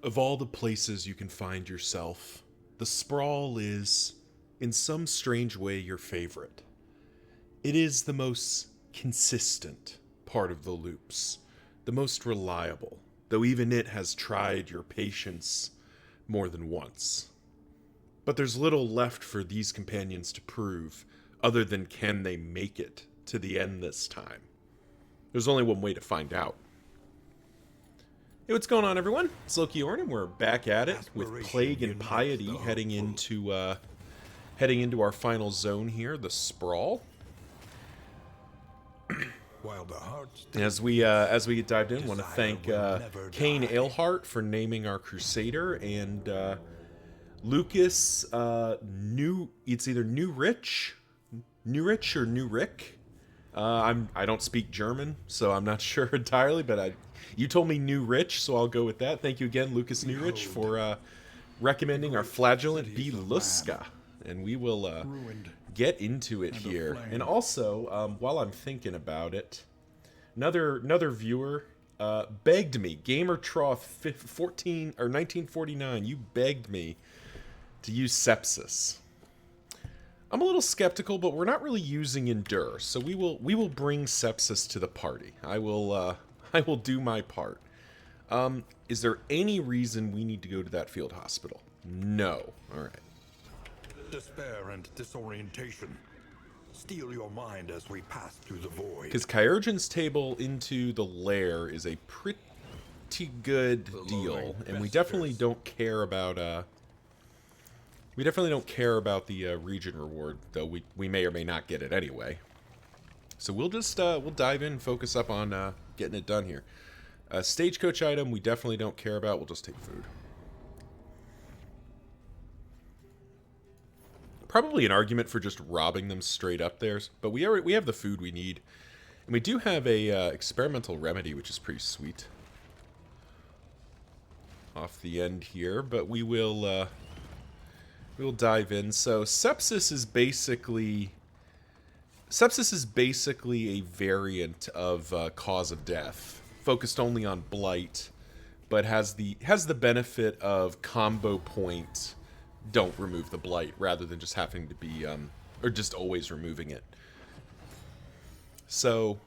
Of all the places you can find yourself, the sprawl is, in some strange way, your favorite. It is the most consistent part of the loops, the most reliable, though even it has tried your patience more than once. But there's little left for these companions to prove, other than can they make it to the end this time. There's only one way to find out. Hey, what's going on, everyone? It's Loki Orn, and we're back at it with Plague and Piety heading into our final zone here, the Sprawl. As we get dived in, I want to thank Kane Ailhart for naming our Crusader, and Lucas it's either New Rich or New Rick. I don't speak German, so I'm not sure entirely, but you told me New Rich, so I'll go with that. Thank you again, Lucas New Rich, for recommending our Flagellant Beluska, and we will get into it here. And also, while I'm thinking about it, another viewer begged me, GamerTroth 1949. You begged me to use Sepsis. I'm a little skeptical, but we're not really using Endure, so we will bring Sepsis to the party. I will do my part. Is there any reason we need to go to that field hospital? No. All right. Despair and disorientation steal your mind as we pass through the void. Because Kyurgen's table into the lair is a pretty good deal, and we definitely don't care about the region reward, though we may or may not get it anyway. So we'll just we'll dive in and focus up on getting it done here. Stagecoach item we definitely don't care about. We'll just take food. Probably an argument for just robbing them straight up there, but we have the food we need, and we do have a experimental remedy, which is pretty sweet. Off the end here, but we'll dive in. So sepsis is basically a variant of cause of death, focused only on blight, but has the benefit of combo point. Don't remove the blight, rather than just having to be or just always removing it. So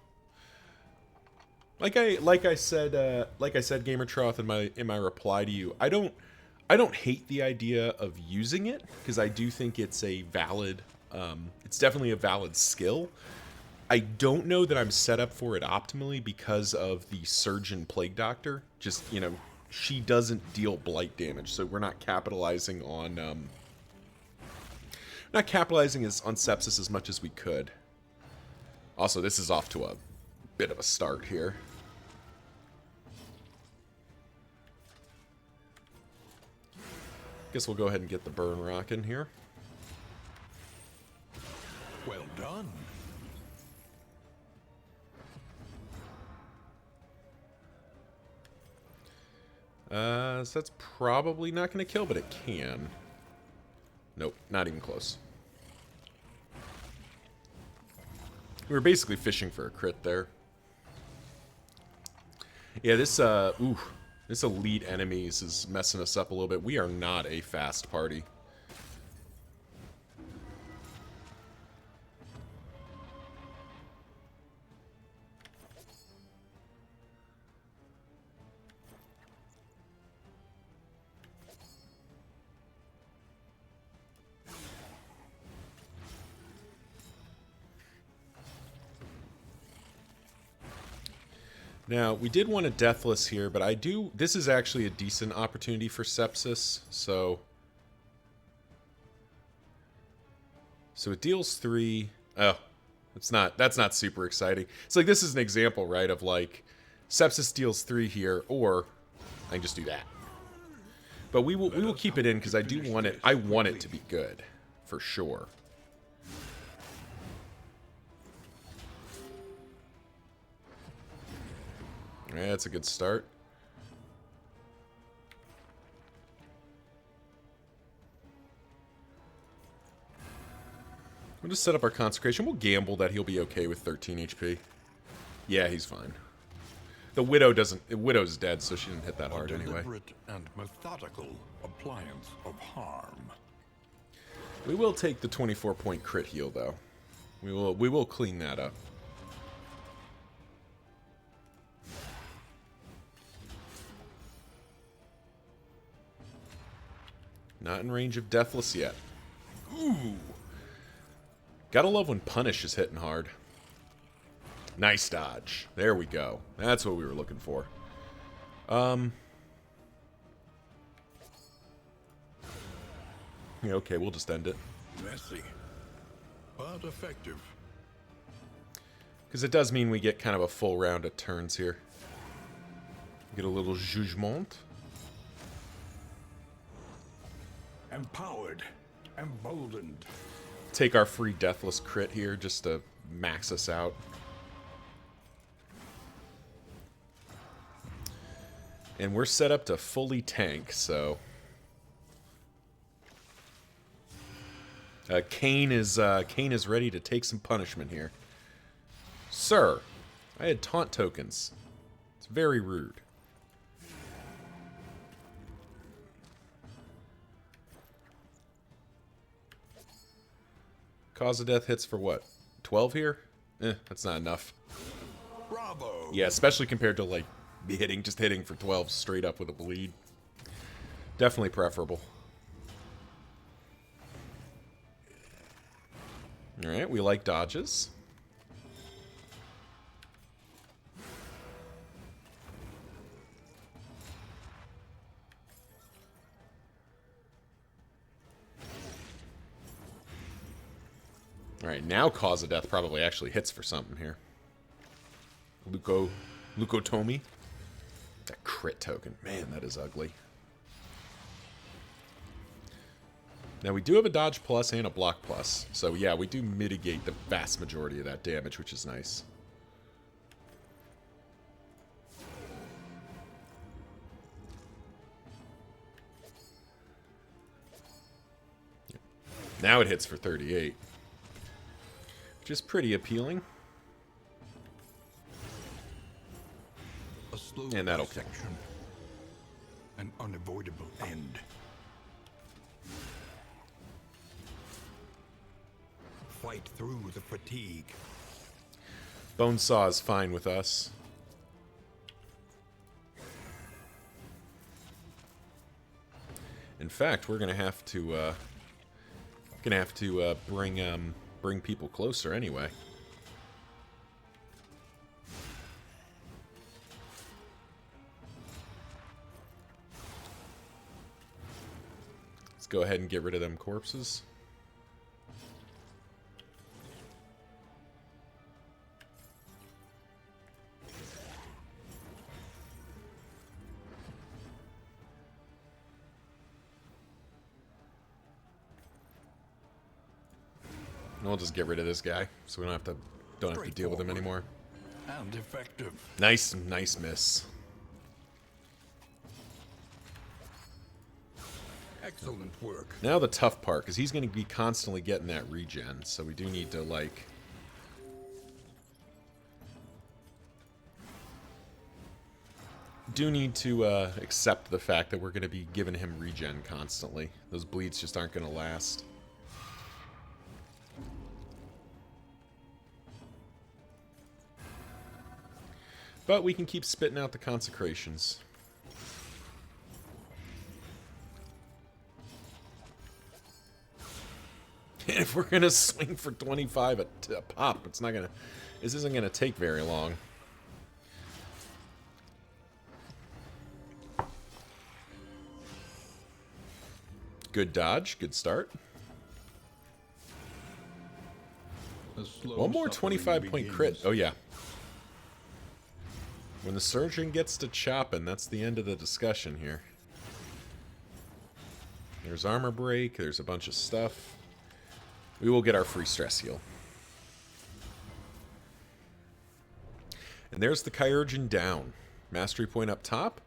like I said GamerTroth in my reply to you, I don't hate the idea of using it, because I do think it's a valid it's definitely a valid skill. I don't know that I'm set up for it optimally because of the Surgeon Plague Doctor. Just, she doesn't deal blight damage, so we're not capitalizing on on sepsis as much as we could. Also, this is off to a bit of a start here. Guess we'll go ahead and get the burn rockin' here. Well done. So that's probably not going to kill, but it can. Nope, not even close. We were basically fishing for a crit there. Yeah, this elite enemies is messing us up a little bit. We are not a fast party. Now, we did want a Deathless here, but this is actually a decent opportunity for Sepsis, so it deals 3. Oh, that's not super exciting. It's like, this is an example, right, of like, Sepsis deals 3 here, or I can just do that. But we will keep it in, because I want it to be good, for sure. Yeah, that's a good start. We'll just set up our consecration. We'll gamble that he'll be okay with 13 HP. Yeah, he's fine. The Widow doesn't... Widow's dead, so she didn't hit that A hard anyway. deliberate and methodical appliance of harm. We will take the 24-point crit heal, though. We will clean that up. Not in range of Deathless yet. Ooh. Gotta love when Punish is hitting hard. Nice dodge. There we go. That's what we were looking for. Yeah, okay, we'll just end it. Messy, but effective. Because it does mean we get kind of a full round of turns here. Get a little jugement. Empowered, emboldened. Take our free Deathless crit here just to max us out. And we're set up to fully tank, so... Kane is ready to take some punishment here. Sir, I had taunt tokens. It's very rude. Cause of death hits for what? 12 here? That's not enough. Bravo! Yeah, especially compared to, like, just hitting for 12 straight up with a bleed. Definitely preferable. Alright, we like dodges. Alright, now Cause of Death probably actually hits for something here. Leucotomy. That crit token. Man, that is ugly. Now, we do have a dodge plus and a block plus. So, yeah, we do mitigate the vast majority of that damage, which is nice. Now it hits for 38. Which is pretty appealing. A slow And that'll kill. An unavoidable end. Fight through the fatigue. Bonesaw is fine with us. In fact, we're gonna have to bring people closer anyway. Let's go ahead and get rid of them corpses. And we'll just get rid of this guy, so we don't have to deal with him anymore. And effective. Nice miss. Excellent work. Now the tough part, because he's going to be constantly getting that regen, so we do need to, like... accept the fact that we're going to be giving him regen constantly. Those bleeds just aren't going to last. But we can keep spitting out the consecrations. And if we're gonna swing for 25 a pop, this isn't gonna take very long. Good dodge, good start. One more 25-point crit. Oh yeah. When the surgeon gets to chopping, that's the end of the discussion here. There's armor break, there's a bunch of stuff. We will get our free stress heal. And there's the Chirurgeon down. Mastery point up top.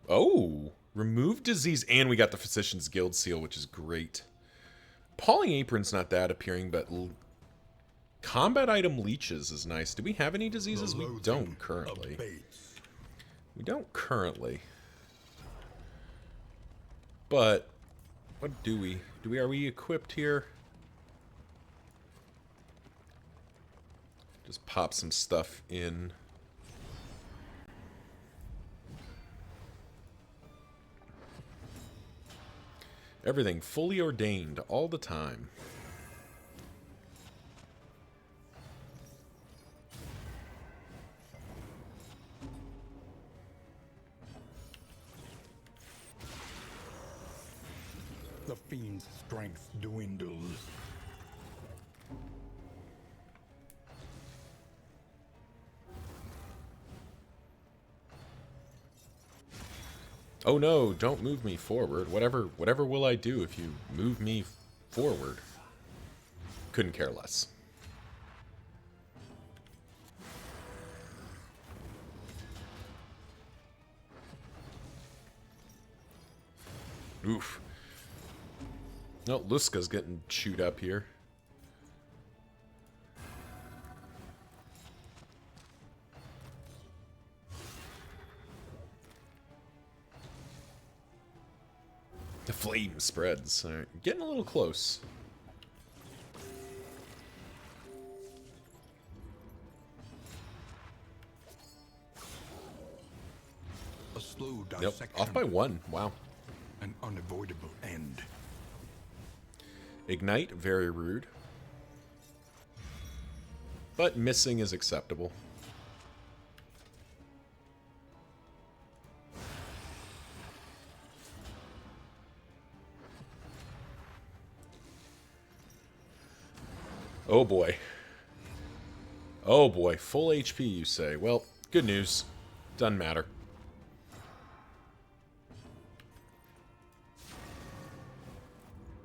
Oh! Remove disease, and we got the Physician's Guild seal, which is great. Palling Apron's not that appealing, but Combat item leeches is nice. Do we have any diseases? The We loathing don't currently. abates. We don't currently. But what do we? Are we equipped here? Just pop some stuff in. Everything fully ordained all the time. The fiend's strength dwindles. Oh no, don't move me forward. Whatever will I do if you move me forward? Couldn't care less. Oof. No, Luska's getting chewed up here. The flame spreads. All right, getting a little close. A slow Nope, dissection. off by one. Wow. An unavoidable end. Ignite, very rude. But missing is acceptable. Oh boy. Oh boy, full HP you say. Well, good news. Doesn't matter.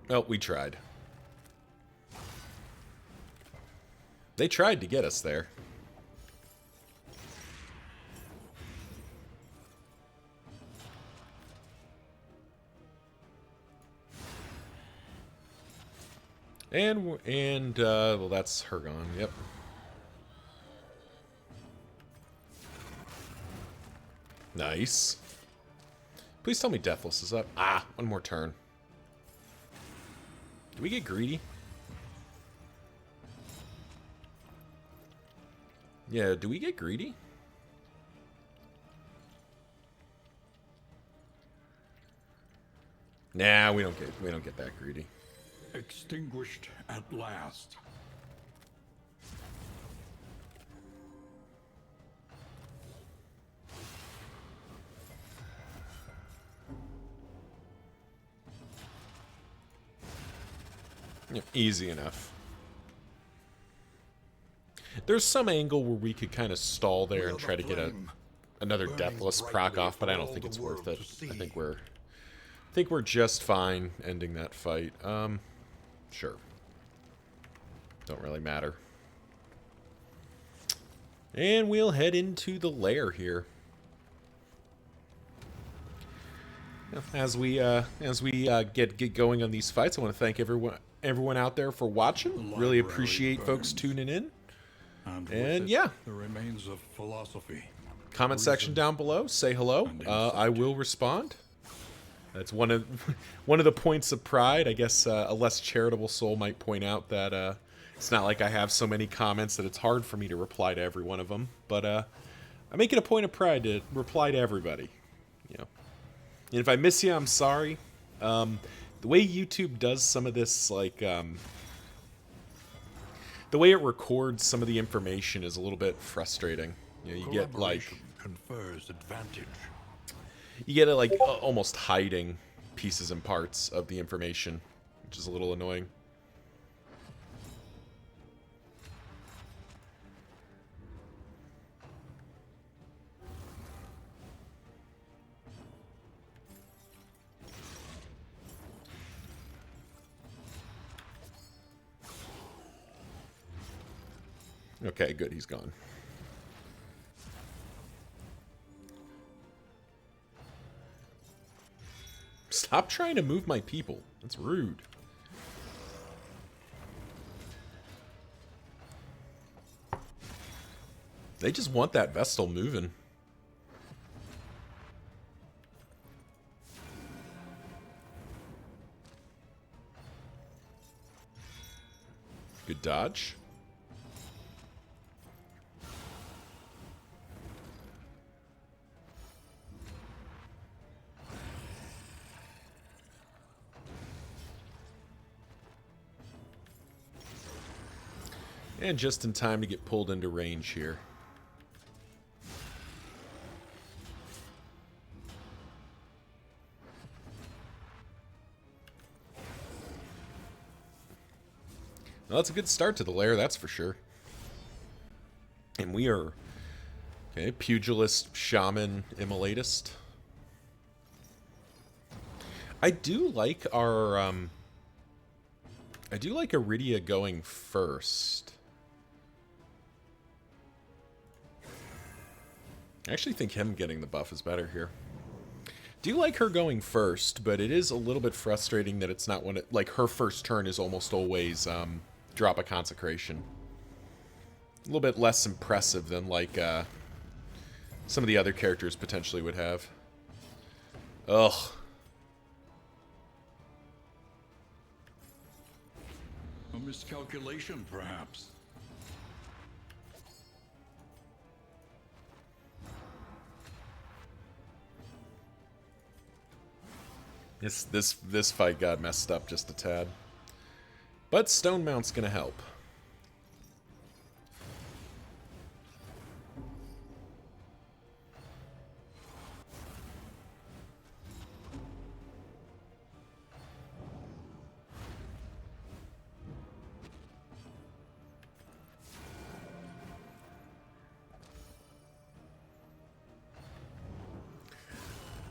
Well, we tried. They tried to get us there. And well, that's her gone. Yep. Nice. Please tell me Deathless is up. Ah, one more turn. Do we get greedy? Yeah, do we get greedy? Nah, we don't get that greedy. Extinguished at last. Yeah, easy enough. There's some angle where we could kind of stall there and try to get another Deathless proc off, but I don't think it's worth it. I think we're just fine ending that fight. Sure. Don't really matter. And we'll head into the lair here. As we get going on these fights, I want to thank everyone out there for watching. Really appreciate folks tuning in. And yeah, the remains of philosophy. Comment section down below. Say hello. I will respond. That's one of the points of pride. I guess a less charitable soul might point out that it's not like I have so many comments that it's hard for me to reply to every one of them. But I make it a point of pride to reply to everybody. You know, and if I miss you, I'm sorry. The way YouTube does some of this, like the way it records some of the information is a little bit frustrating. You know, you get like confers advantage. You get it like almost hiding pieces and parts of the information, which is a little annoying. Okay, good, he's gone. Stop trying to move my people. That's rude. They just want that Vestal moving. Good dodge. And just in time to get pulled into range here. Well, that's a good start to the lair, that's for sure. And we are... Okay, Pugilist, Shaman, Immolatist. I do like our... I do like Iridia going first. I actually think him getting the buff is better here. Do like her going first, but it is a little bit frustrating that it's not when it... Like, her first turn is almost always drop a Consecration. A little bit less impressive than, like, some of the other characters potentially would have. Ugh. A miscalculation, perhaps. This fight got messed up just a tad. But Stone Mount's gonna help.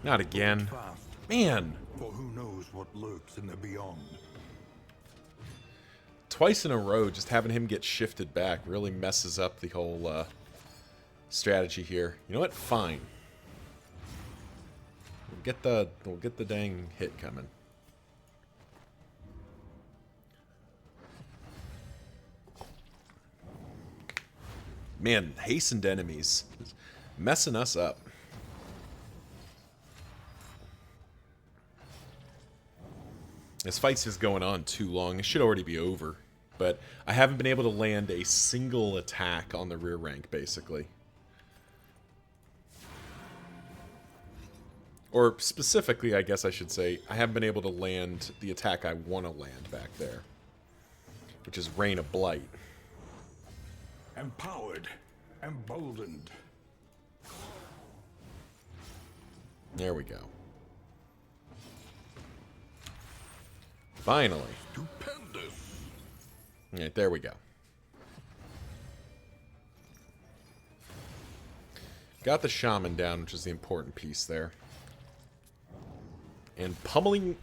Not again. Fast, Man! for who knows what lurks in the beyond. Twice in a row, just having him get shifted back really messes up the whole strategy here. You know what? Fine. We'll get the dang hit coming. Man, hastened enemies. Messing us up. This fight's just going on too long. It should already be over. But I haven't been able to land a single attack on the rear rank, basically. Or specifically, I guess I should say, I haven't been able to land the attack I want to land back there. Which is Rain of Blight. Empowered, emboldened. There we go. Finally. Stupendous. Alright, there we go. Got the Shaman down, which is the important piece there. And pummeling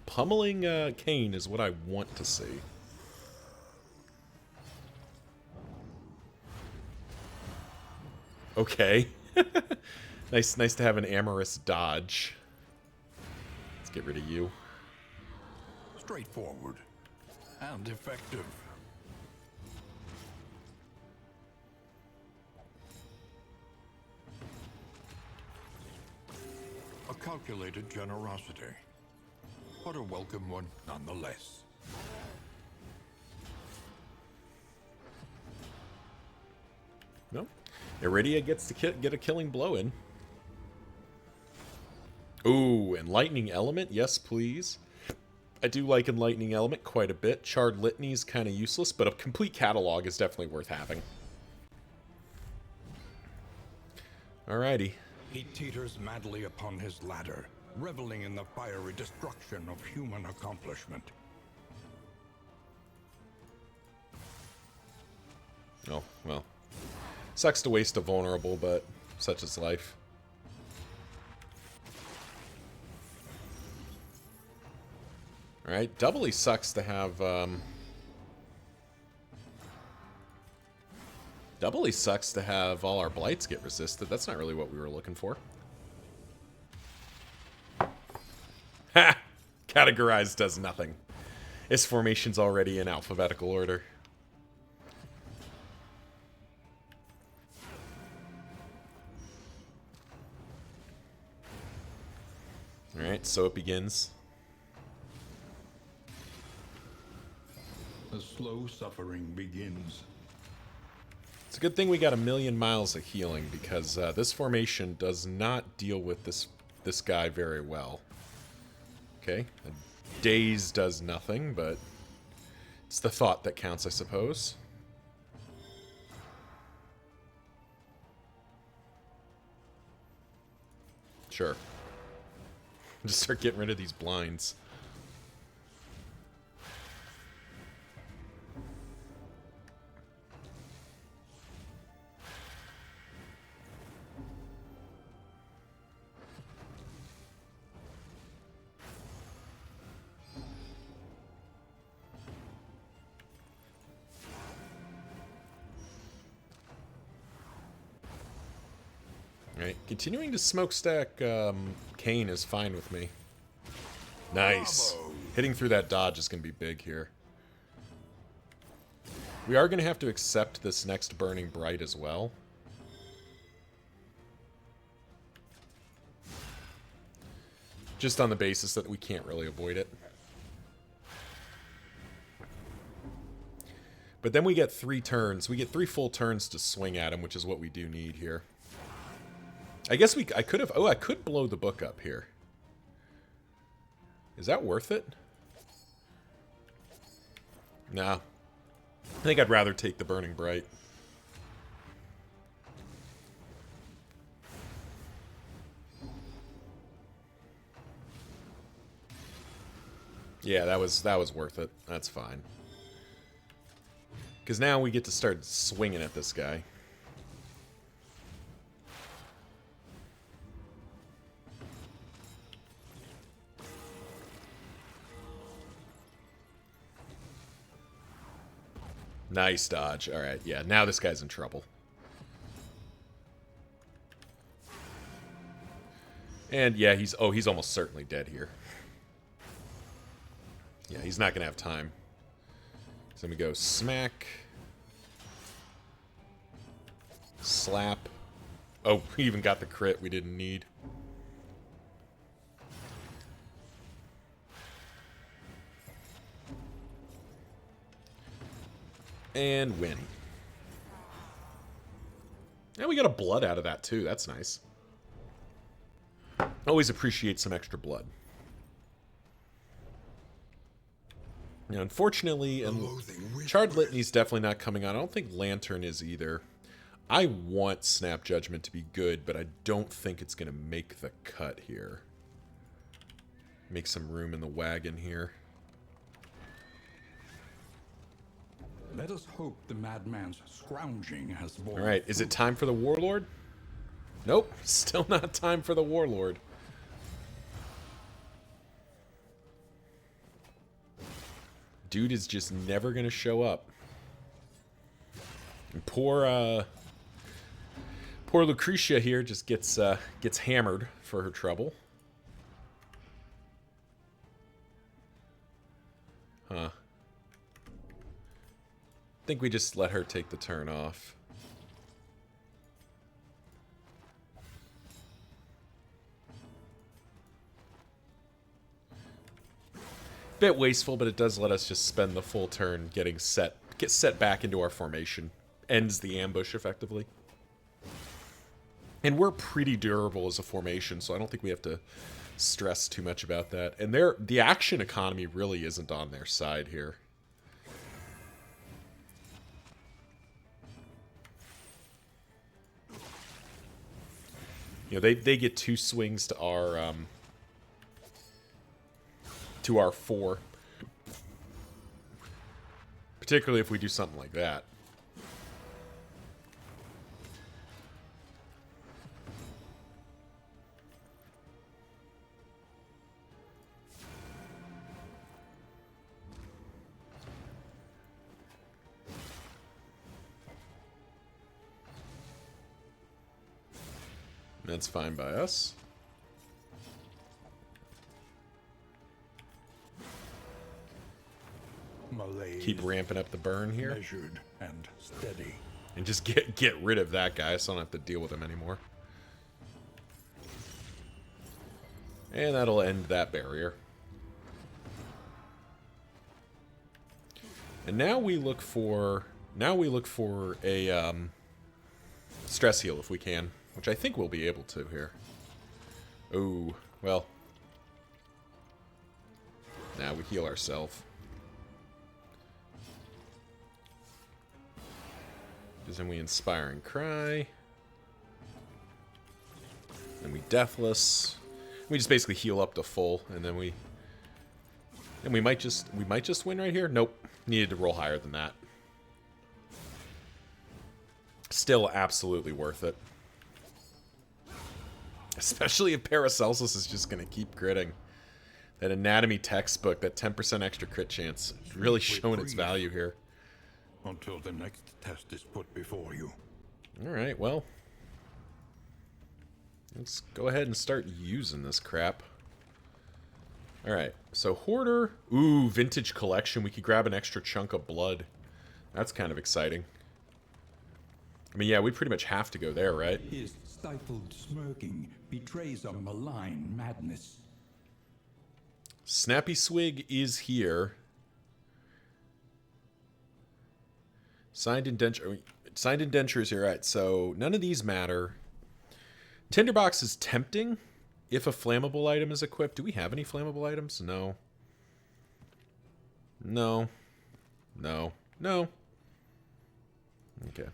Kane is what I want to see. Okay. Nice to have an amorous dodge. Let's get rid of you. Straightforward and effective. A calculated generosity, but a welcome one nonetheless. No. Iridia gets to get a killing blow in. Ooh, Enlightening Element, yes please. I do like Enlightening Element quite a bit. Charred Litany is kind of useless, but a complete catalog is definitely worth having. Alrighty. He teeters madly upon his ladder, reveling in the fiery destruction of human accomplishment. Oh, well. Sucks to waste a vulnerable, but such is life. Alright, doubly sucks to have, doubly sucks to have all our blights get resisted. That's not really what we were looking for. Ha! Categorized does nothing. Its formation's already in alphabetical order. Alright, so it begins. The slow suffering begins. It's a good thing we got 1,000,000 miles of healing, because this formation does not deal with this guy very well. Okay, a daze does nothing, but it's the thought that counts, I suppose. Sure. Just start getting rid of these blinds. Alright, continuing to smokestack Kane is fine with me. Nice. Bravo. Hitting through that dodge is going to be big here. We are going to have to accept this next Burning Bright as well. Just on the basis that we can't really avoid it. But then we get 3 turns. We get 3 full turns to swing at him, which is what we do need here. I guess I could have... Oh, I could blow the book up here. Is that worth it? Nah. I think I'd rather take the Burning Bright. Yeah, that was worth it. That's fine. Because now we get to start swinging at this guy. Nice dodge. Alright, yeah, now this guy's in trouble. And yeah, he's almost certainly dead here. Yeah, he's not gonna have time. So let me go smack. Slap. Oh, we even got the crit we didn't need. And win. And we got a blood out of that too. That's nice. Always appreciate some extra blood. Now, unfortunately, and Charred Litany's definitely not coming on. I don't think Lantern is either. I want Snap Judgment to be good, but I don't think it's going to make the cut here. Make some room in the wagon here. Let us hope the madman's scrounging has borne. All right, is it time for the Warlord? Nope, still not time for the Warlord. Dude is just never gonna show up. And poor Lucretia here just gets hammered for her trouble. Huh. I think we just let her take the turn off. Bit wasteful, but it does let us just spend the full turn get set back into our formation. Ends the ambush effectively. And we're pretty durable as a formation, so I don't think we have to stress too much about that. And the action economy really isn't on their side here. You know, they get 2 swings to our 4. Particularly if we do something like that. That's fine by us. Malaise, Keep ramping up the burn here. measured and steady. And just get rid of that guy so I don't have to deal with him anymore. And that'll end that barrier. And now we look for a stress heal if we can, which I think we'll be able to here. Oh, well. Now we heal ourselves. Because then we Inspiring Cry. Then we Deathless. We just basically heal up to full, and then we might just win right here. Nope, needed to roll higher than that. Still absolutely worth it. Especially if Paracelsus is just going to keep critting. That anatomy textbook, that 10% extra crit chance, really showing its value here. Until the next test is put before you. Alright, well. Let's go ahead and start using this crap. Alright, so Hoarder. Ooh, Vintage Collection. We could grab an extra chunk of blood. That's kind of exciting. I mean, yeah, we pretty much have to go there, right? His stifled smirking betrays a malign madness. Snappy Swig is here. Signed indentures here. Alright, so none of these matter. Tinderbox is tempting if a flammable item is equipped. Do we have any flammable items? No. No. No. No. Okay.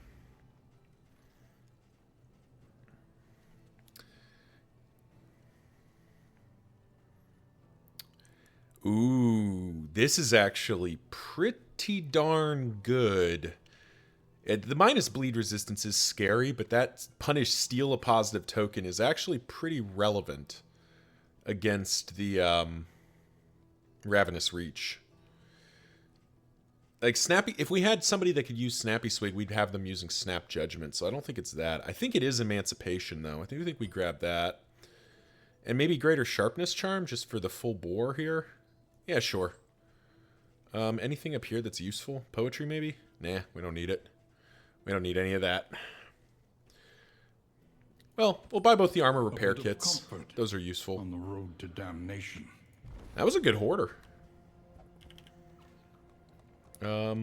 Ooh, this is actually pretty darn good. The minus bleed resistance is scary, but that punish steal a positive token is actually pretty relevant against the Ravenous Reach. Like Snappy, if we had somebody that could use Snappy Swig, we'd have them using Snap Judgment, so I don't think it's that. I think it is Emancipation, though. I think we grab that. And maybe Greater Sharpness Charm, just for the full bore here. Yeah, sure. Anything up here that's useful? Poetry, maybe? Nah, we don't need it. We don't need any of that. Well, we'll buy both the armor repair kits. Those are useful. On the road to damnation. That was a good hoarder. Yeah,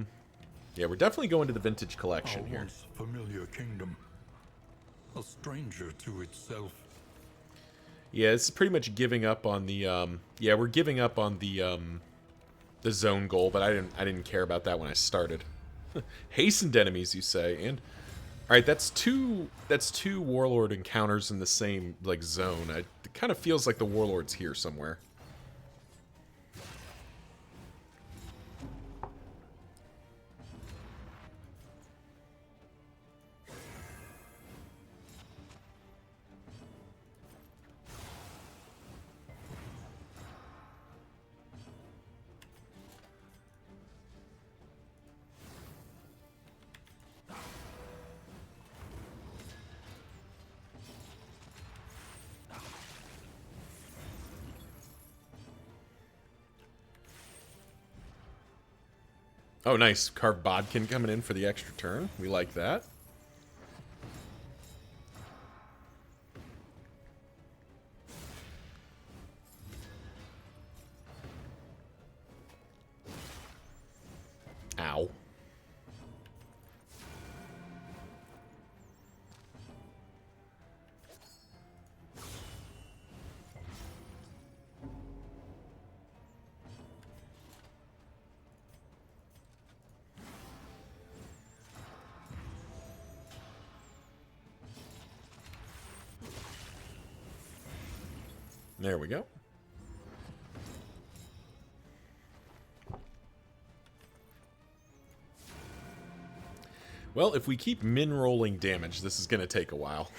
we're definitely going to the Vintage Collection here. Once familiar kingdom. A stranger to itself. Yeah, it's pretty much giving up on the yeah, we're giving up on the zone goal, but I didn't care about that when I started. Hastened enemies, you say, and alright, that's two warlord encounters in the same like zone. It kind of feels like the warlord's here somewhere. Oh, nice. Carved Bodkin coming in for the extra turn. We like that. Ow. There we go. Well, if we keep min-rolling damage, this is going to take a while.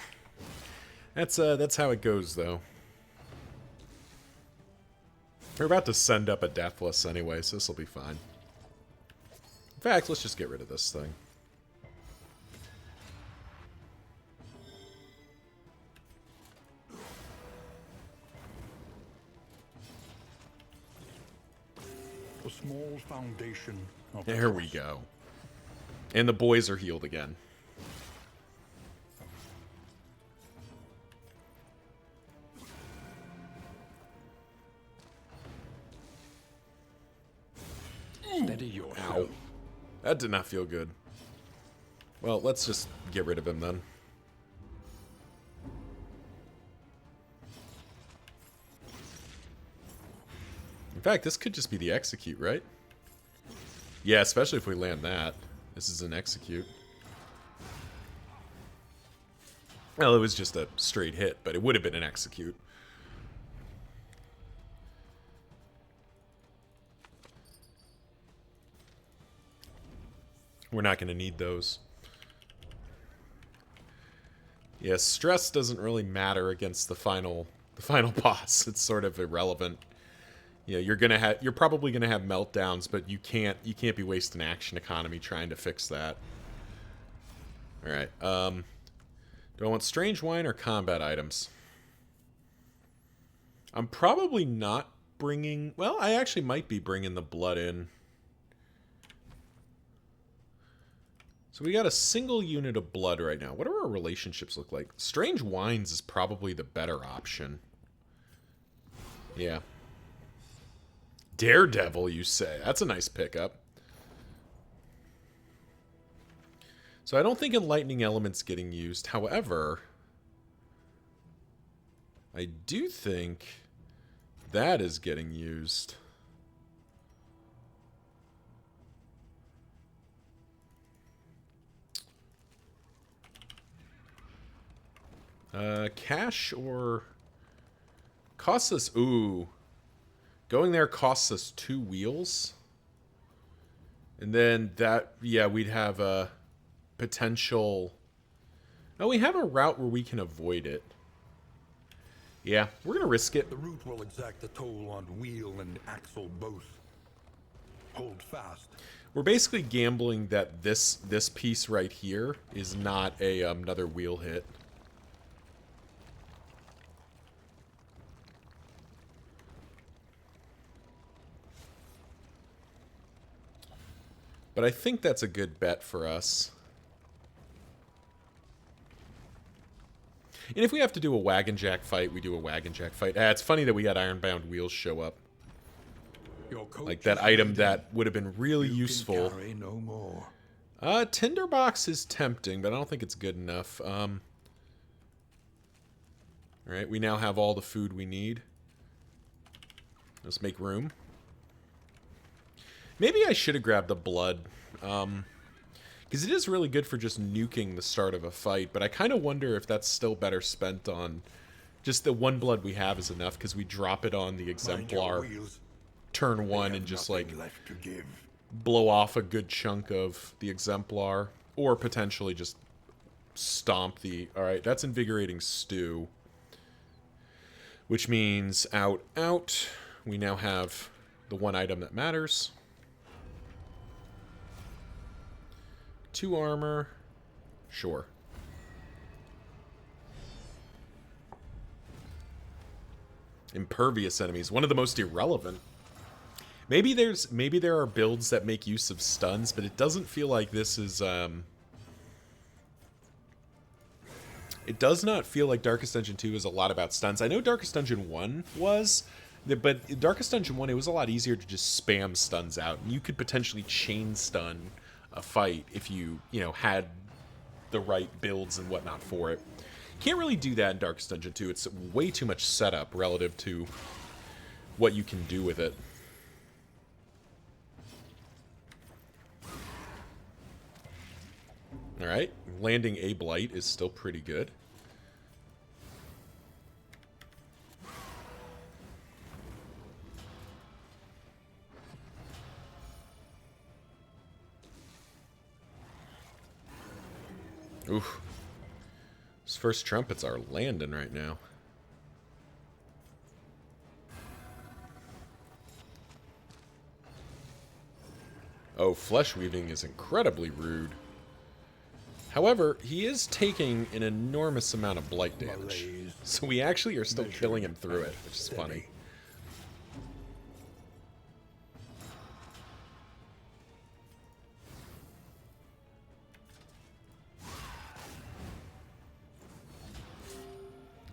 That's how it goes, though. We're about to send up a Deathless anyway, so this will be fine. In fact, let's just get rid of this thing. A small foundation of There we go. And the boys are healed again. Steady yourself. Ow. That did not feel good. Well, let's just get rid of him then. In fact, this could just be the execute, right? Yeah, especially if we land that. This is an execute. Well, it was just a straight hit, but it would have been an execute. We're not going to need those. Yeah, stress doesn't really matter against the final boss. It's sort of irrelevant. Yeah, you're probably gonna have meltdowns, but you can't be wasting action economy trying to fix that. All right. Do I want strange wine or combat items? I'm probably not bringing. Well, I actually might be bringing the blood in. So we got a single unit of blood right now. What do our relationships look like? Strange wines is probably the better option. Yeah. Daredevil, you say? That's a nice pickup. So I don't think enlightening element's getting used. However, I do think that is getting used. Cash or costs us. Ooh, going there costs us 2 wheels, and then that, yeah, we'd have a potential. No, we have a route where we can avoid it. Yeah, we're gonna risk it. The route will exact a toll on wheel and axle both. Hold fast. We're basically gambling that this piece right here is not a another wheel hit. But I think that's a good bet for us. And if we have to do a wagon jack fight, we do a wagon jack fight. It's funny that we got ironbound wheels show up. Like that item that would have been really useful. No more. Tinderbox is tempting, but I don't think it's good enough. Alright, we now have all the food we need. Let's make room. Maybe I should have grabbed the blood. Because it is really good for just nuking the start of a fight, but I kind of wonder if that's still better spent on just the 1 blood we have is enough, because we drop it on the exemplar turn 1 and just like blow off a good chunk of the exemplar, or potentially just stomp the. Alright, that's invigorating stew, which means out. We now have the 1 item that matters. 2 armor. Sure. Impervious enemies. One of the most irrelevant. Maybe there are builds that make use of stuns, but it doesn't feel like this is it does not feel like Darkest Dungeon 2 is a lot about stuns. I know Darkest Dungeon 1 was, but Darkest Dungeon 1 it was a lot easier to just spam stuns out. And you could potentially chain stun a fight if you had the right builds and whatnot for it. Can't really do that in Darkest Dungeon 2. It's way too much setup relative to what you can do with it. Alright, landing a blight is still pretty good. Oof. Those first trumpets are landing right now. Oh, flesh weaving is incredibly rude. However, he is taking an enormous amount of blight damage. So we actually are still killing him through it, which is funny.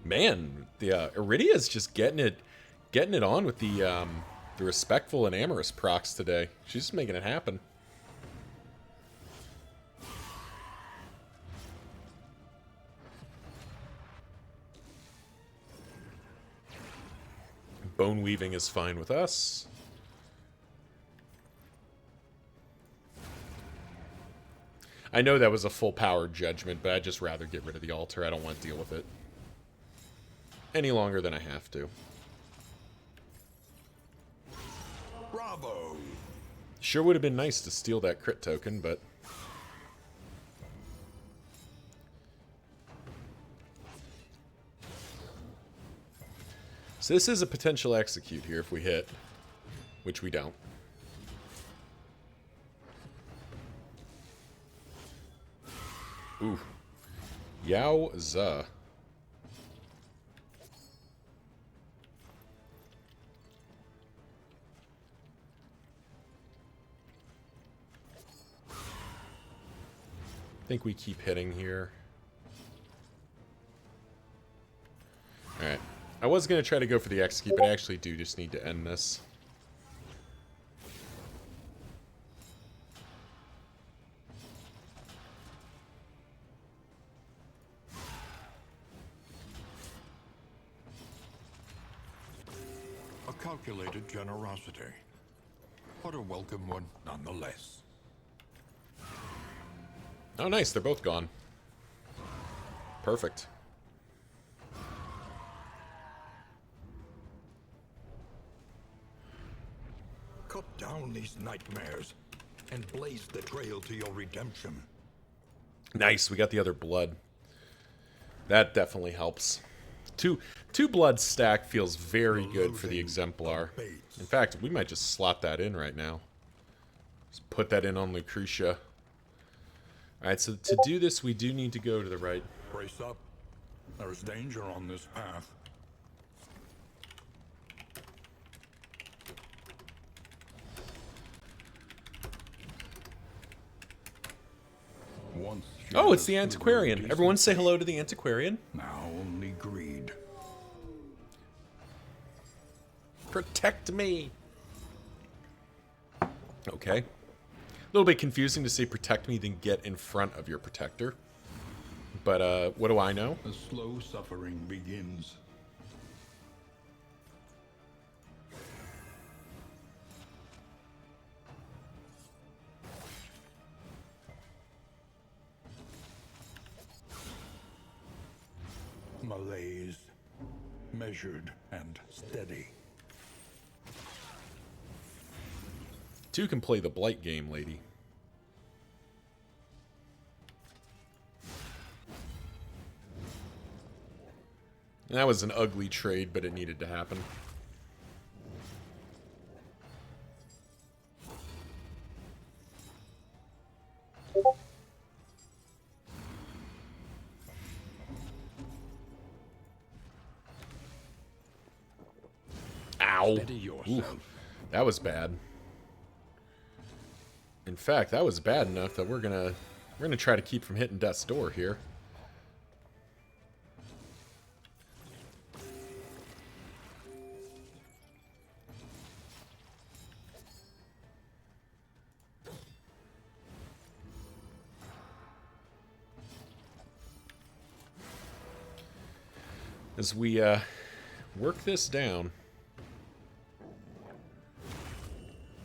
Man, the Iridia's just getting it on with the The respectful and amorous procs today. She's just making it happen. Bone weaving is fine with us. I know that was a full power judgment, but I'd just rather get rid of the altar. I don't want to deal with it any longer than I have to. Bravo! Sure would have been nice to steal that crit token, but... So this is a potential execute here if we hit, which we don't. Ooh. Yowza. I think we keep hitting here. Alright. I was going to try to go for the execute, but I actually do just need to end this. A calculated generosity. But a welcome one nonetheless. Oh, nice. They're both gone. Perfect. Cut down these nightmares and blaze the trail to your redemption. Nice. We got the other blood. That definitely helps. Two blood stack feels very good for the exemplar. In fact, we might just slot that in right now. Just put that in on Lucretia. Alright, so to do this, we do need to go to the right. Brace up. There's danger on this path. Once Oh, it's the antiquarian. Everyone say hello to the antiquarian. now only greed. Protect me. Okay. A little bit confusing to say protect me, then get in front of your protector. But, what do I know? The slow suffering begins. Malaise. Measured and steady. Two can play the blight game, lady. That was an ugly trade, but it needed to happen. Ow. Steady yourself. Oof. That was bad. In fact, that was bad enough that we're gonna try to keep from hitting death's door here. As we work this down.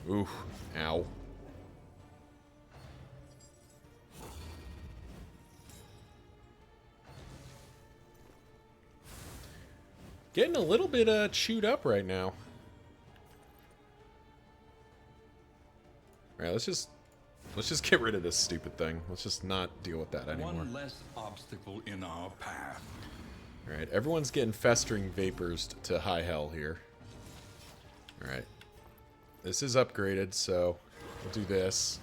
Ooh, ow. Getting a little bit chewed up right now. Alright, let's just get rid of this stupid thing. Let's just not deal with that anymore. One less obstacle in our path. Alright, everyone's getting festering vapors to high hell here. Alright. This is upgraded, so we'll do this.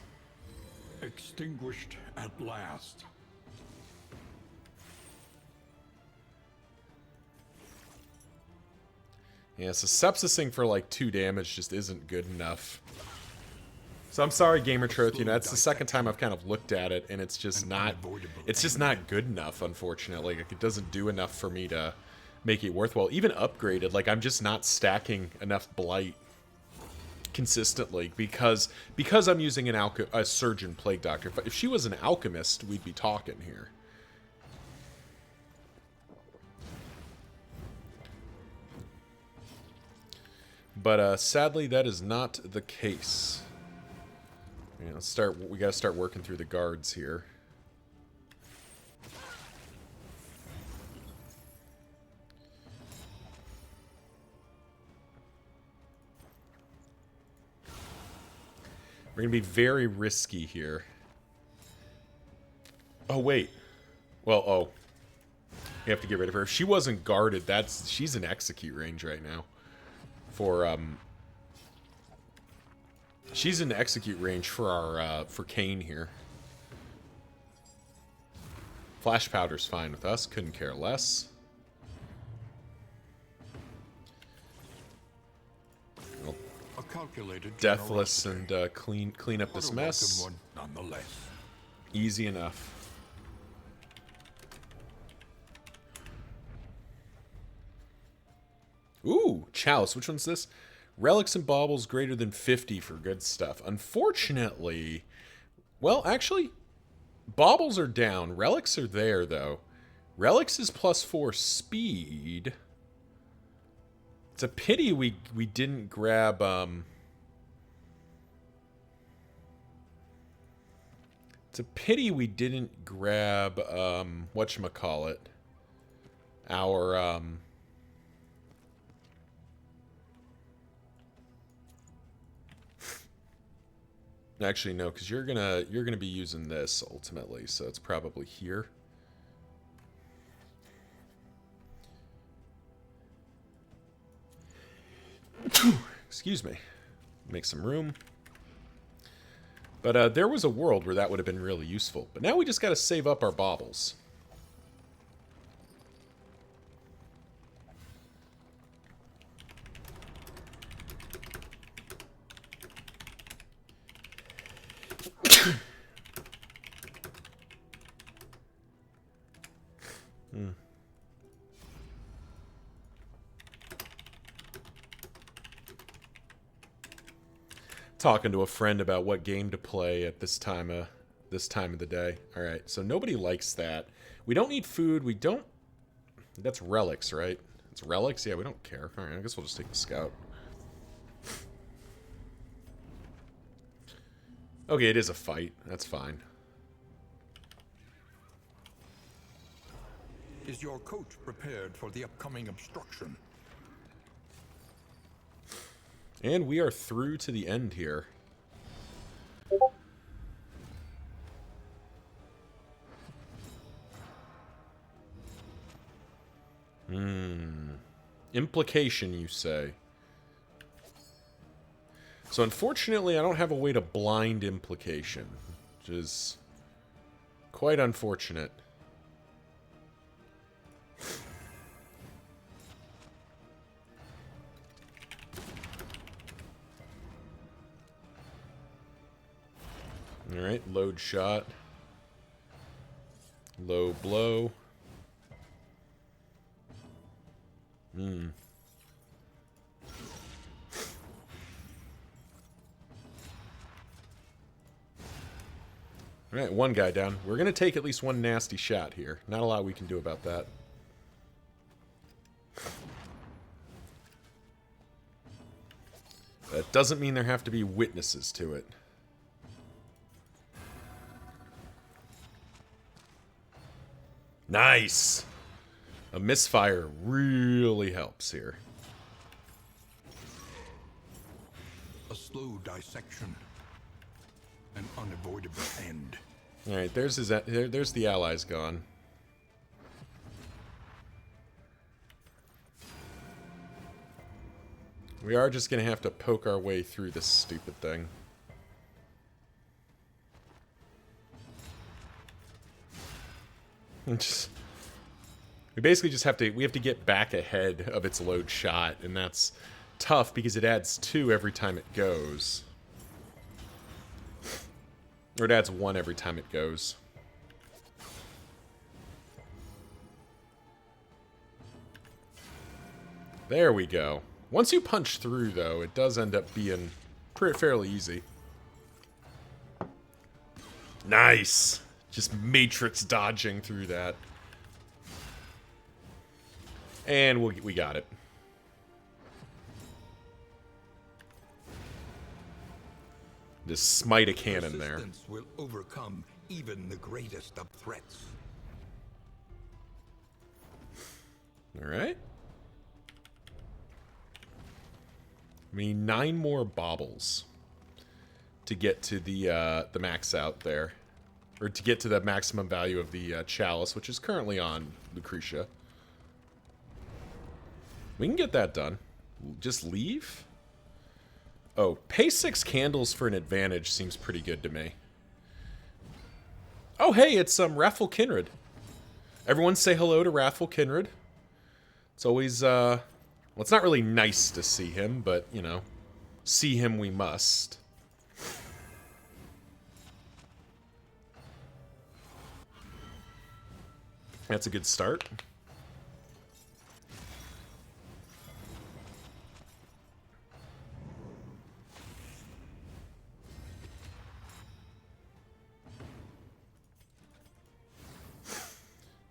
Extinguished at last. Yeah, so sepsising for like 2 damage just isn't good enough. So I'm sorry, Gamer Troth, you know, that's the second time I've kind of looked at it, and it's just not good enough, unfortunately. Like, it doesn't do enough for me to make it worthwhile. Even upgraded, like, I'm just not stacking enough blight consistently because I'm using a surgeon plague doctor. If she was an alchemist, we'd be talking here. But sadly, that is not the case. You know, we gotta start working through the guards here. We're gonna be very risky here. Oh wait. Well, oh. You have to get rid of her. If she wasn't guarded, she's in execute range right now. She's in execute range for our for Kane here. Flash powder's fine with us. Couldn't care less. We'll A calculated deathless and clean up this mess. one, nonetheless. Easy enough. Ooh, Chalice. Which one's this? Relics and baubles greater than 50 for good stuff. Unfortunately, well, actually, baubles are down. Relics are there, though. Relics is +4 speed. It's a pity we didn't grab, It's a pity we didn't grab, whatchamacallit. Our, Actually, no, because you're gonna be using this ultimately, so it's probably here. Excuse me. Make some room. But there was a world where that would have been really useful. But now we just got to save up our baubles. Talking to a friend about what game to play at this time of the day. All right, so nobody likes that. We don't need food. We don't. That's relics, right? It's relics. Yeah, we don't care. All right, I guess we'll just take the scout. Okay, it is a fight. That's fine. Is your coach prepared for the upcoming obstruction? And we are through to the end here. Implication, you say? So unfortunately, I don't have a way to blind implication, which is quite unfortunate. Alright, load shot. Low blow. Alright, one guy down. We're going to take at least one nasty shot here. Not a lot we can do about that. That doesn't mean there have to be witnesses to it. Nice! A misfire really helps here. A slow dissection. An unavoidable end. Alright, there's the allies gone. We are just gonna have to poke our way through this stupid thing. We basically just have to get back ahead of its load shot, and that's tough because it adds 2 every time it goes. Or it adds 1 every time it goes. There we go. Once you punch through, though, it does end up being fairly easy. Nice. Just matrix dodging through that. And we got it. Just smite a cannon there. Persistence will overcome even the greatest of threats. All right. We need 9 more baubles to get to the max out there. Or to get to the maximum value of the chalice, which is currently on Lucretia. We can get that done. Just leave? Oh, pay 6 candles for an advantage seems pretty good to me. Oh, hey, it's Wrathful Kindred. Everyone say hello to Wrathful Kindred. It's always, well, it's not really nice to see him, but, you know, see him we must. That's a good start.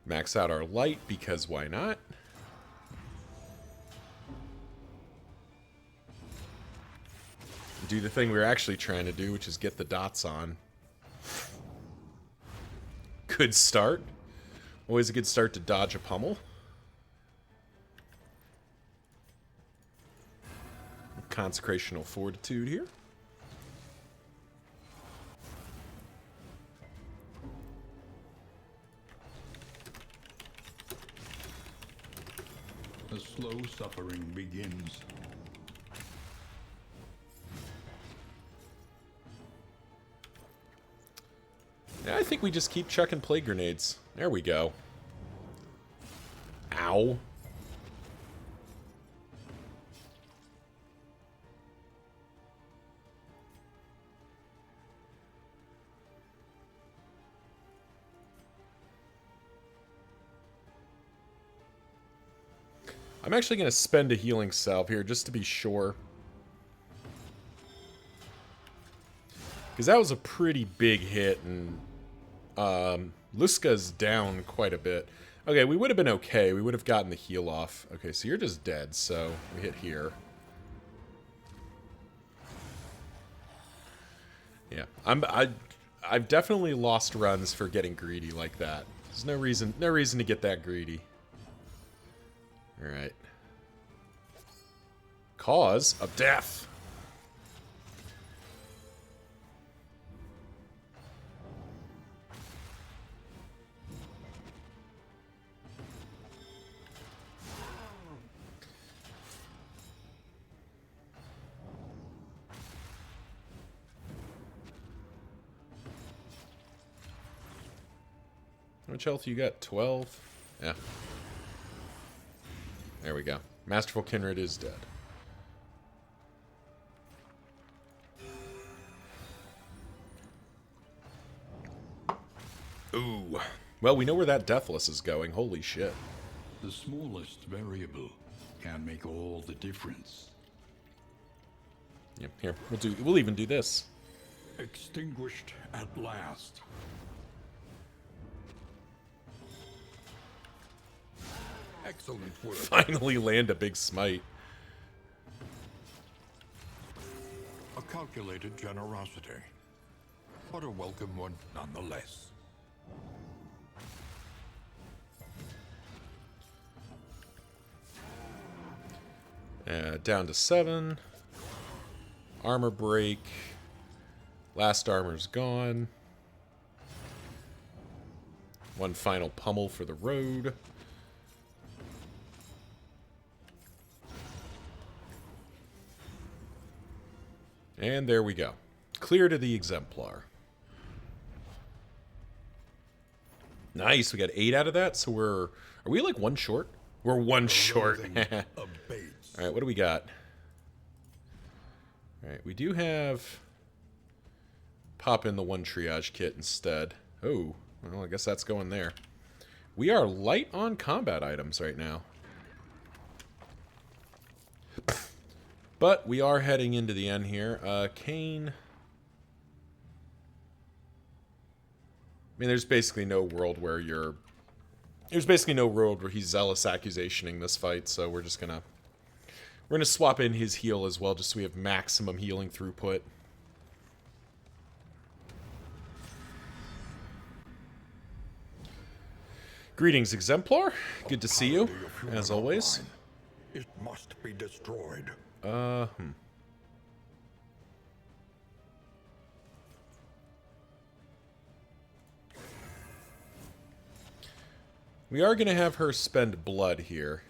Max out our light, because why not? Do the thing we were actually trying to do, which is get the dots on. Good start. Always a good start to dodge a pummel. Consecrational Fortitude here. The slow suffering begins. Yeah, I think we just keep chucking plague grenades. There we go. Ow. I'm actually going to spend a healing salve here just to be sure. Because that was a pretty big hit, and Luska's down quite a bit. Okay, we would have been okay. We would have gotten the heal off. Okay, so you're just dead, so we hit here. Yeah, I've definitely lost runs for getting greedy like that. There's no reason to get that greedy. All right. Cause of death. How much health you got? 12? Yeah. There we go. Masterful Kindred is dead. Ooh. Well, we know where that Deathless is going. Holy shit. The smallest variable can make all the difference. Yep, here. We'll even do this. Extinguished at last. Excellent work. Finally land a big smite. A calculated generosity, but a welcome one nonetheless. Down to 7. Armor break. Last armor's gone. One final pummel for the road. And there we go. Clear to the Exemplar. Nice, we got 8 out of that, so are we like 1 short? We're 1 short. Alright, what do we got? Alright, we do have... Pop in the 1 triage kit instead. Oh, well, I guess that's going there. We are light on combat items right now. But we are heading into the end here. Kane... I mean, there's basically no world where you're... There's basically no world where he's zealous accusationing this fight, so we're just gonna... We're gonna swap in his heal as well, just so we have maximum healing throughput. Greetings, Exemplar. Good to see you, as always. It must be destroyed. We are going to have her spend blood here.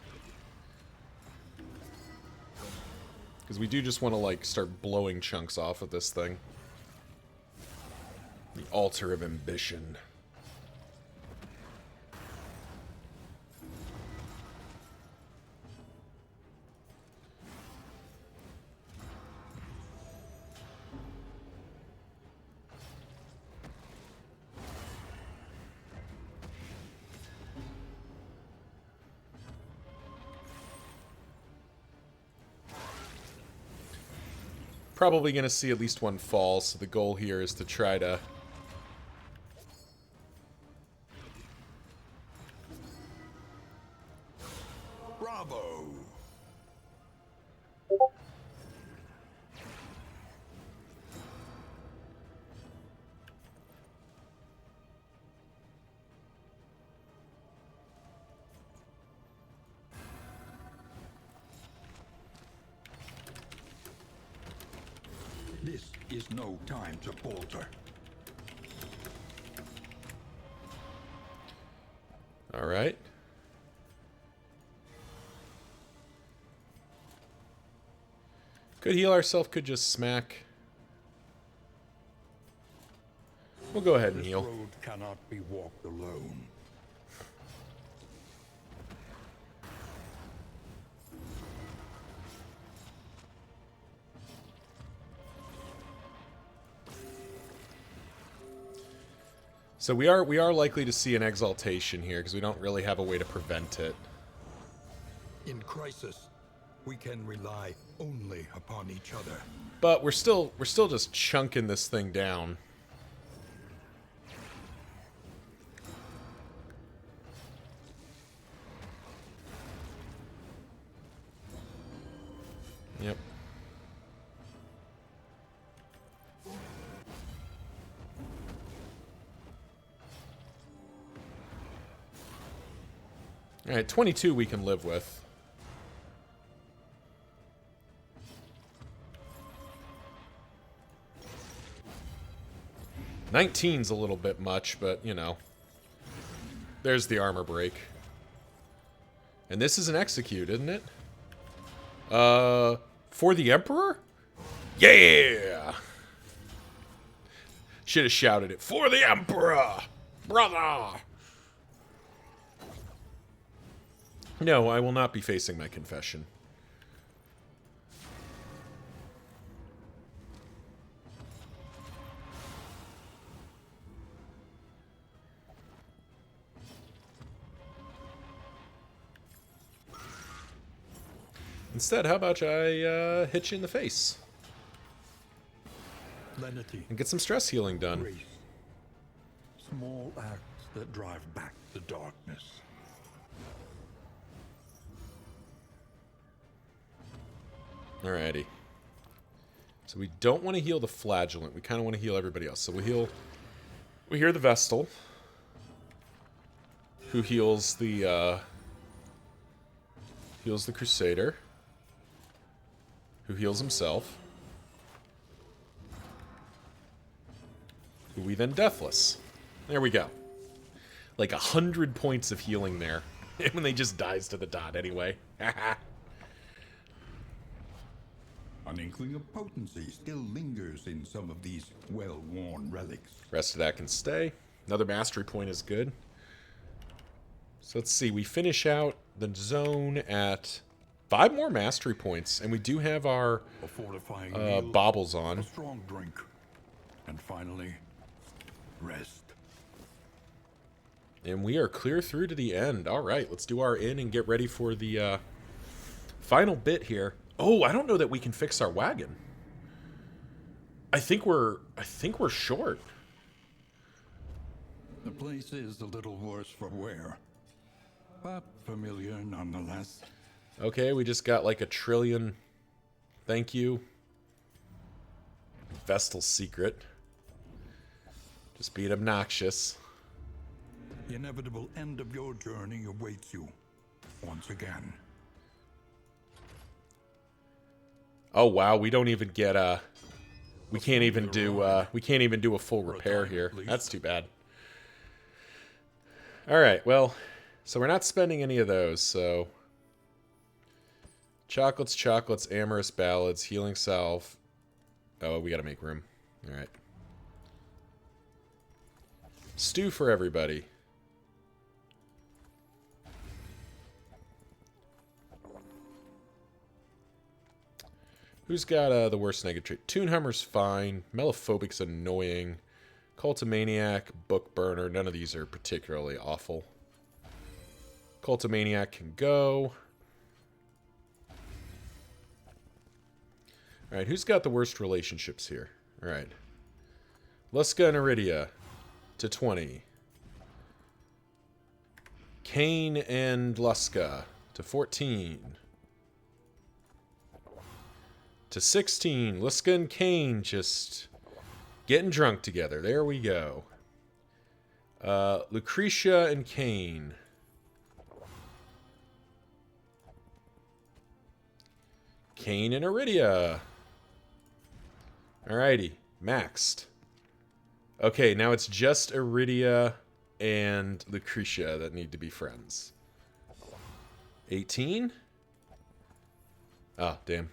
Because we do just want to, like, start blowing chunks off of this thing. The altar of ambition. Probably going to see at least one fall, so the goal here is to try to... Bravo! This is no time to falter. All right. Could heal ourselves, could just smack. We'll go ahead and This heal. road cannot be walked alone. So we are likely to see an exaltation here, because we don't really have a way to prevent it. In crisis, we can rely only upon each other. But we're still just chunking this thing down. Yep. Alright, 22 we can live with. $19's a little bit much, but, you know. There's the armor break. And this is an execute, isn't it? For the Emperor? Yeah! Should have shouted it. For the Emperor! Brother! No, I will not be facing my confession. Instead, how about I hit you in the face? Lenity, And get some stress healing done. grace, small acts that drive back the darkness. Alrighty. So we don't want to heal the Flagellant. We kind of want to heal everybody else. So we heal the Vestal, who heals the Crusader, who heals himself, who we then Deathless. There we go. Like 100 points of healing there. When they just dies to the dot anyway. An inkling of potency still lingers in some of these well-worn relics. Rest of that can stay. Another mastery point is good. So let's see. We finish out the zone at 5 more mastery points. And we do have our A fortifying meal, baubles a on. strong drink, and finally, rest. And we are clear through to the end. All right, let's do our in and get ready for the final bit here. Oh, I don't know that we can fix our wagon. I think we're short. The place is a little worse for wear, but familiar nonetheless. Okay, we just got like 1 trillion. Thank you. Vestal secret. Just being obnoxious. The inevitable end of your journey awaits you once again. Oh wow, we don't even get we can't even do a full repair here. That's too bad. All right, well, so we're not spending any of those, so chocolates, amorous ballads, healing salve. Oh, we got to make room. All right. Stew for everybody. Who's got the worst negative trait? Toonhammer's fine. Mellophobic's annoying. Cultomaniac, Book Burner. None of these are particularly awful. Cultomaniac can go. Alright, who's got the worst relationships here? Alright. Luska and Iridia to 20. Kane and Luska to 14. To 16. Luska and Kane just getting drunk together. There we go. Lucretia and Kane. Kane and Iridia. Alrighty. Maxed. Okay, now it's just Iridia and Lucretia that need to be friends. 18? Oh, damn.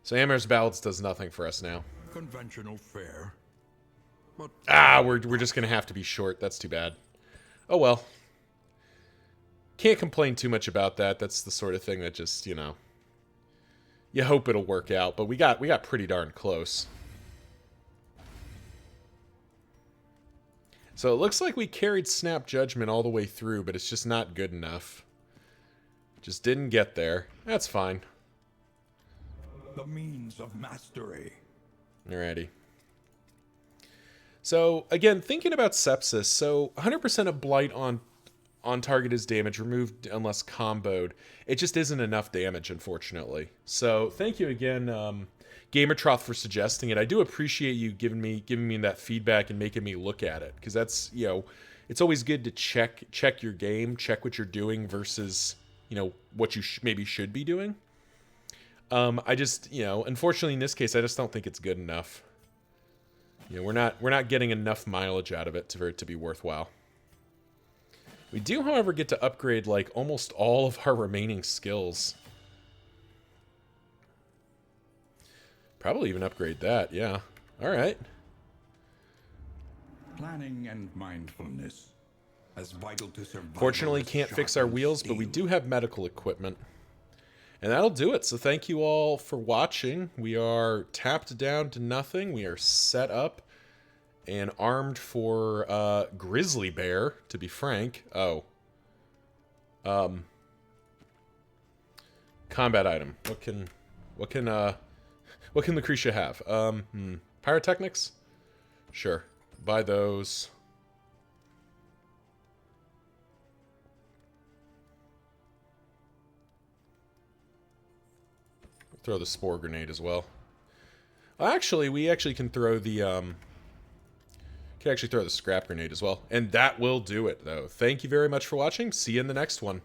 So Amherst Ballads does nothing for us now. Conventional fare. But We're just gonna have to be short. That's too bad. Oh well. Can't complain too much about that. That's the sort of thing that just, you hope it'll work out. But we got pretty darn close. So it looks like we carried Snap Judgment all the way through, but it's just not good enough. Just didn't get there. That's fine. the means of mastery. Alrighty. So, again, thinking about sepsis, so 100% of Blight on target is damage, removed unless comboed. It just isn't enough damage, unfortunately. So, thank you again, Gamertroth, for suggesting it. I do appreciate you giving me that feedback and making me look at it, because that's, it's always good to check your game, check what you're doing versus, what you maybe should be doing. I just, unfortunately in this case, I just don't think it's good enough. We're not getting enough mileage out of it for it to be worthwhile. We do, however, get to upgrade like almost all of our remaining skills. Probably even upgrade that, yeah. Alright. Planning and mindfulness, as vital to survival. Fortunately, can't fix our wheels, but we do have medical equipment. And that'll do it. So thank you all for watching. We are tapped down to nothing. We are set up and armed for Grizzly Bear, to be frank. Oh. Combat item. What can Lucretia have? Pyrotechnics? Sure. Buy those. Throw the spore grenade as well. Actually, we actually can throw the scrap grenade as well. And that will do it, though. Thank you very much for watching. See you in the next one.